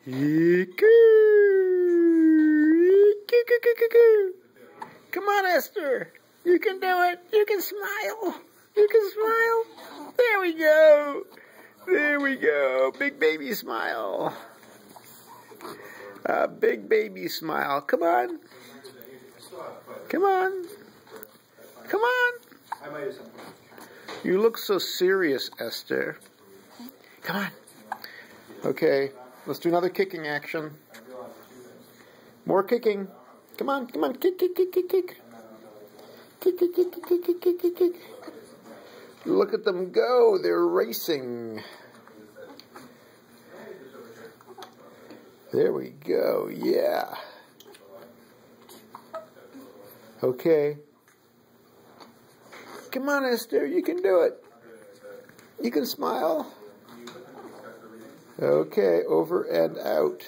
Come on, Esther. You can do it. You can smile. You can smile. There we go. There we go. Big baby smile. A big baby smile. Come on. Come on. Come on. You look so serious, Esther. Come on. Okay, let's do another kicking action. More kicking. Come on, come on. Kick, kick, kick, kick, kick. Kick, kick, kick, kick, kick, kick, kick, kick. Look at them go. They're racing. There we go. Yeah. Okay. Come on, Esther. You can do it. You can smile. Okay, over and out.